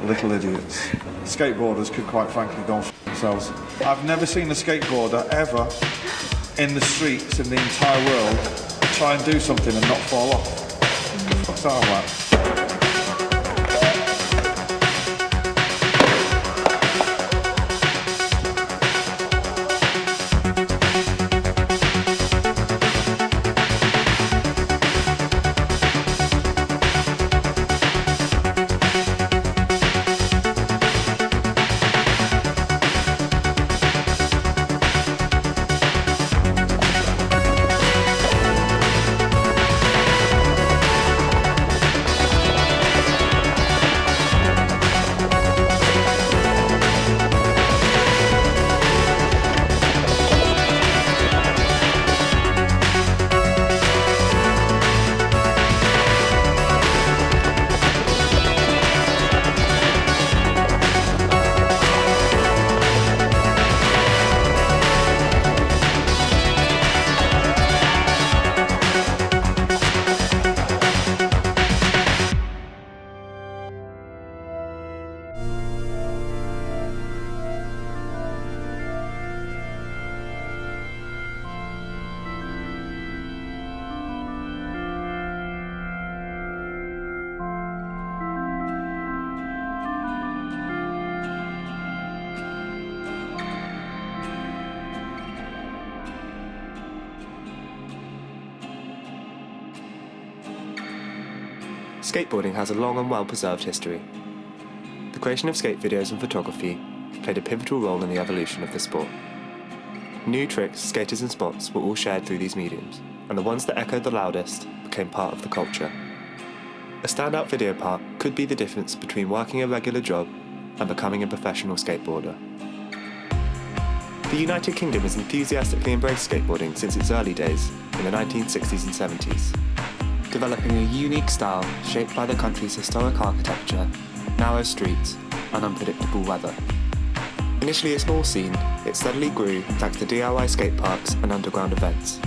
Little idiots. Skateboarders could quite frankly go and f themselves. I've never seen a skateboarder ever in the streets in the entire world try and do something and not fall off. What the fuck's that all about? Skateboarding has a long and well-preserved history. The creation of skate videos and photography played a pivotal role in the evolution of the sport. New tricks, skaters and spots were all shared through these mediums, and the ones that echoed the loudest became part of the culture. A standout video part could be the difference between working a regular job and becoming a professional skateboarder. The United Kingdom has enthusiastically embraced skateboarding since its early days in the 1960s and 70s. Developing a unique style shaped by the country's historic architecture, narrow streets, and unpredictable weather. Initially a small scene, it steadily grew thanks to DIY skate parks and underground events.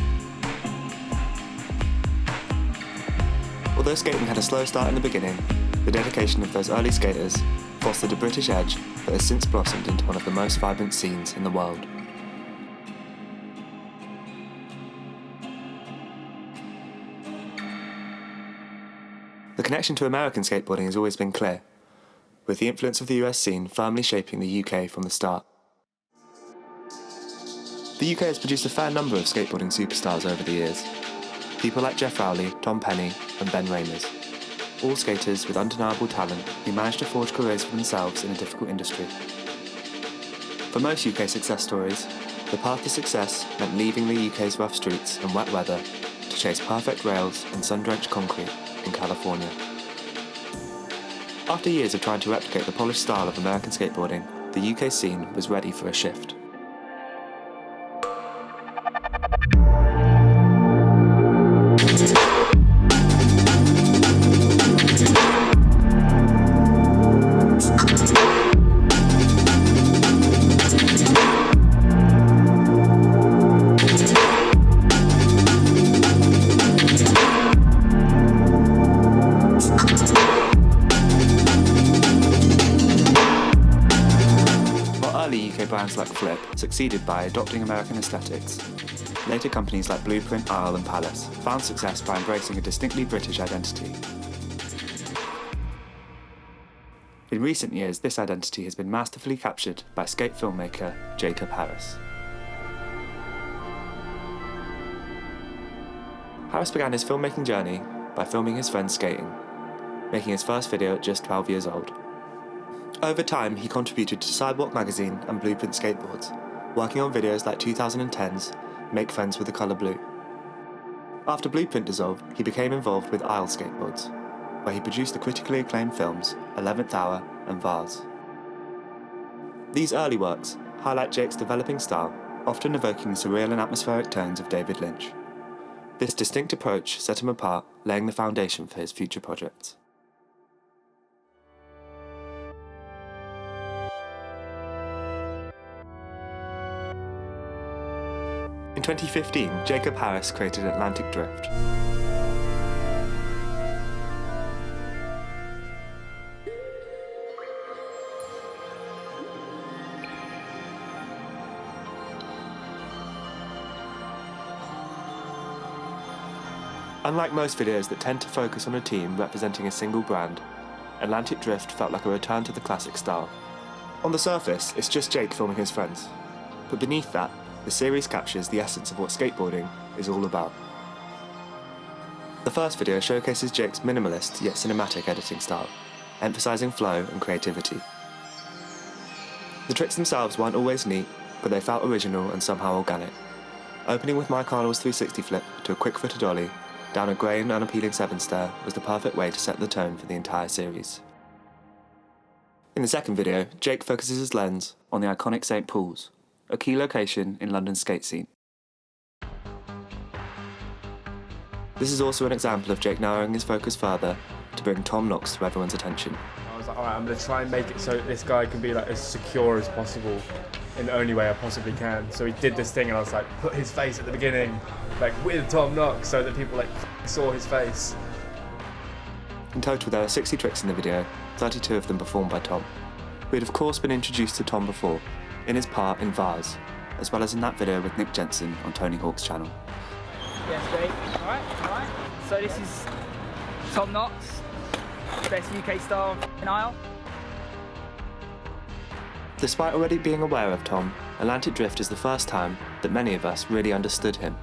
Although skating had a slow start in the beginning, the dedication of those early skaters fostered a British edge that has since blossomed into one of the most vibrant scenes in the world. The connection to American skateboarding has always been clear, with the influence of the US scene firmly shaping the UK from the start. The UK has produced a fair number of skateboarding superstars over the years. People like Geoff Rowley, Tom Penny, and Ben Raemers. All skaters with undeniable talent who managed to forge careers for themselves in a difficult industry. For most UK success stories, the path to success meant leaving the UK's rough streets and wet weather to chase perfect rails and sun-drenched concrete in California. After years of trying to replicate the polished style of American skateboarding, the UK scene was ready for a shift. Brands like Flip succeeded by adopting American aesthetics. Later companies like Blueprint, Isle and Palace found success by embracing a distinctly British identity. In recent years, this identity has been masterfully captured by skate filmmaker Jacob Harris. Harris began his filmmaking journey by filming his friends skating, making his first video at just 12 years old. Over time, he contributed to Sidewalk magazine and Blueprint skateboards, working on videos like 2010's Make Friends with the Colour Blue. After Blueprint dissolved, he became involved with Isle Skateboards, where he produced the critically acclaimed films 11th Hour and Vase. These early works highlight Jake's developing style, often evoking the surreal and atmospheric tones of David Lynch. This distinct approach set him apart, laying the foundation for his future projects. In 2015, Jacob Harris created Atlantic Drift. Unlike most videos that tend to focus on a team representing a single brand, Atlantic Drift felt like a return to the classic style. On the surface, it's just Jake filming his friends, but beneath that, the series captures the essence of what skateboarding is all about. The first video showcases Jake's minimalist yet cinematic editing style, emphasising flow and creativity. The tricks themselves weren't always neat, but they felt original and somehow organic, opening with Mike Arnold's 360 flip to a quick footed ollie down a grey and unappealing 7-stair was the perfect way to set the tone for the entire series. In the second video, Jake focuses his lens on the iconic St Paul's, a key location in London's skate scene. This is also an example of Jake narrowing his focus further to bring Tom Knox to everyone's attention. I was like, alright, I'm going to try and make it so this guy can be like as secure as possible in the only way I possibly can. So he did this thing and I was like, put his face at the beginning, like with Tom Knox, so that people like saw his face. In total, there are 60 tricks in the video, 32 of them performed by Tom. We had of course been introduced to Tom before, in his part in Vase, as well as in that video with Nick Jensen on Tony Hawk's channel. Yes, Jake. Alright. So this is Tom Knox, best UK star on the aisle. Despite already being aware of Tom, Atlantic Drift is the first time that many of us really understood him.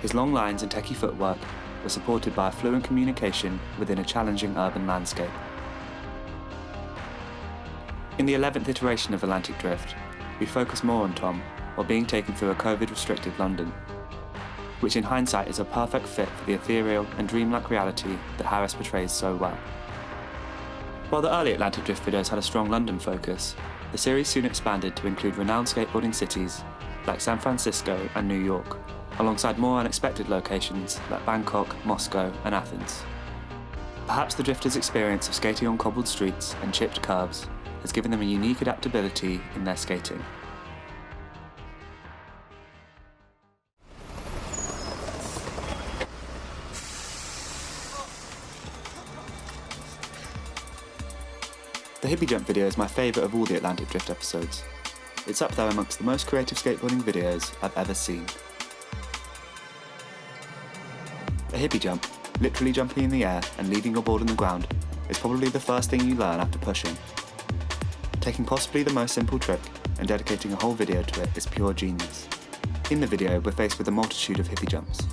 His long lines and techie footwork were supported by a fluent communication within a challenging urban landscape. In the 11th iteration of Atlantic Drift, we focus more on Tom while being taken through a COVID-restricted London, which in hindsight is a perfect fit for the ethereal and dreamlike reality that Harris portrays so well. While the early Atlantic Drift videos had a strong London focus, the series soon expanded to include renowned skateboarding cities like San Francisco and New York, alongside more unexpected locations like Bangkok, Moscow and Athens. Perhaps the drifters' experience of skating on cobbled streets and chipped curbs has given them a unique adaptability in their skating. The Hippie Jump video is my favourite of all the Atlantic Drift episodes. It's up there amongst the most creative skateboarding videos I've ever seen. A hippie jump, literally jumping in the air and leaving your board on the ground, is probably the first thing you learn after pushing. Taking possibly the most simple trick and dedicating a whole video to it is pure genius. In the video, we're faced with a multitude of hippie jumps,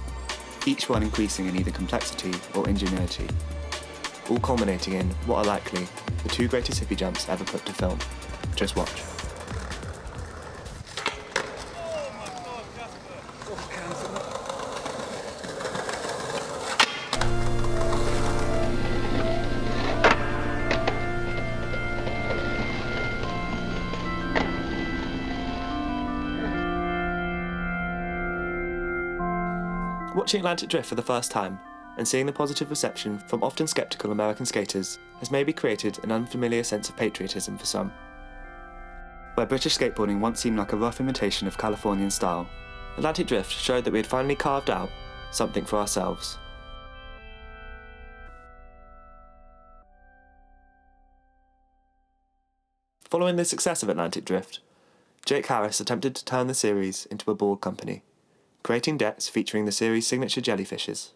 each one increasing in either complexity or ingenuity, all culminating in what are likely the two greatest hippie jumps ever put to film. Just watch. Oh my god, Casper! Watching Atlantic Drift for the first time, and seeing the positive reception from often sceptical American skaters has maybe created an unfamiliar sense of patriotism for some. Where British skateboarding once seemed like a rough imitation of Californian style, Atlantic Drift showed that we had finally carved out something for ourselves. Following the success of Atlantic Drift, Jake Harris attempted to turn the series into a board company, creating decks featuring the series' signature jellyfishes.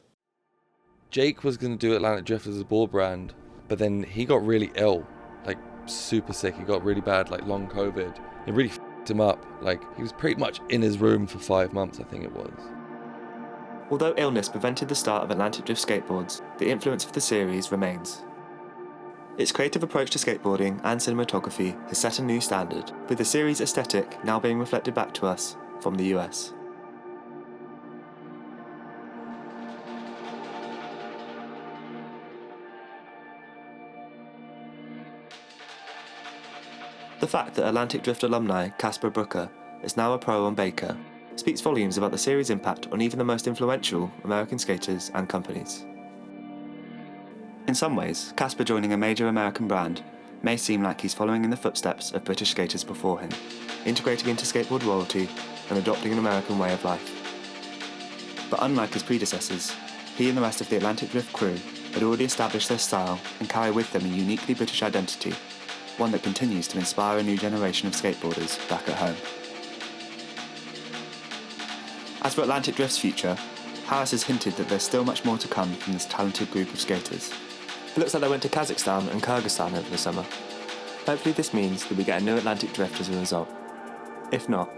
Jake was going to do Atlantic Drift as a board brand, but then he got really ill, like super sick. He got really bad, like long COVID. It really f***ed him up. Like he was pretty much in his room for 5 months, I think it was. Although illness prevented the start of Atlantic Drift skateboards, the influence of the series remains. Its creative approach to skateboarding and cinematography has set a new standard, with the series' aesthetic now being reflected back to us from the US. The fact that Atlantic Drift alumni Casper Brooker is now a pro on Baker speaks volumes about the series' impact on even the most influential American skaters and companies. In some ways, Casper joining a major American brand may seem like he's following in the footsteps of British skaters before him, integrating into skateboard royalty and adopting an American way of life. But unlike his predecessors, he and the rest of the Atlantic Drift crew had already established their style and carry with them a uniquely British identity, one that continues to inspire a new generation of skateboarders back at home. As for Atlantic Drift's future, Harris has hinted that there's still much more to come from this talented group of skaters. It looks like they went to Kazakhstan and Kyrgyzstan over the summer. Hopefully this means that we get a new Atlantic drift as a result. If not,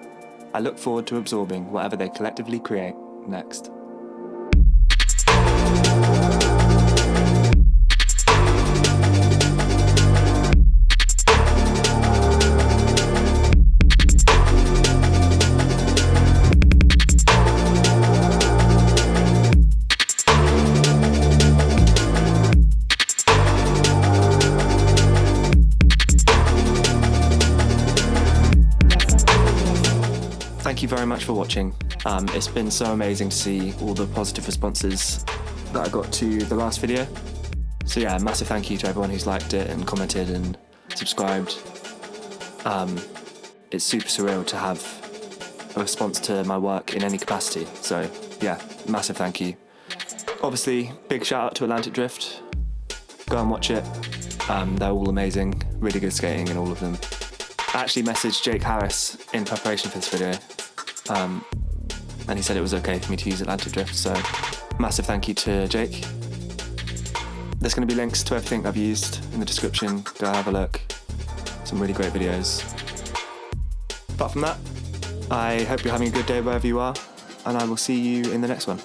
I look forward to absorbing whatever they collectively create next. Thank you very much for watching. It's been so amazing to see all the positive responses that I got to the last video. So yeah, massive thank you to everyone who's liked it and commented and subscribed. It's super surreal to have a response to my work in any capacity. So yeah, massive thank you. Obviously, big shout out to Atlantic Drift. Go and watch it. They're all amazing, really good skating in all of them. I actually messaged Jake Harris in preparation for this video, and he said it was okay for me to use Atlantic Drift, so massive thank you to Jake. There's going to be links to everything I've used in the description, go have a look. Some really great videos. Apart from that, I hope you're having a good day wherever you are, and I will see you in the next one.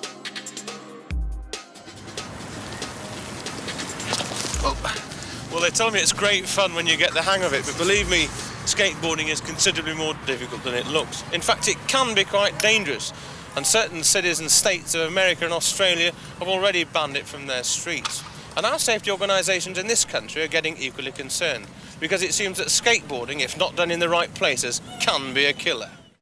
Well, they tell me it's great fun when you get the hang of it, but believe me, skateboarding is considerably more difficult than it looks. In fact, it can be quite dangerous, and certain cities and states of America and Australia have already banned it from their streets. And our safety organisations in this country are getting equally concerned, because it seems that skateboarding, if not done in the right places, can be a killer.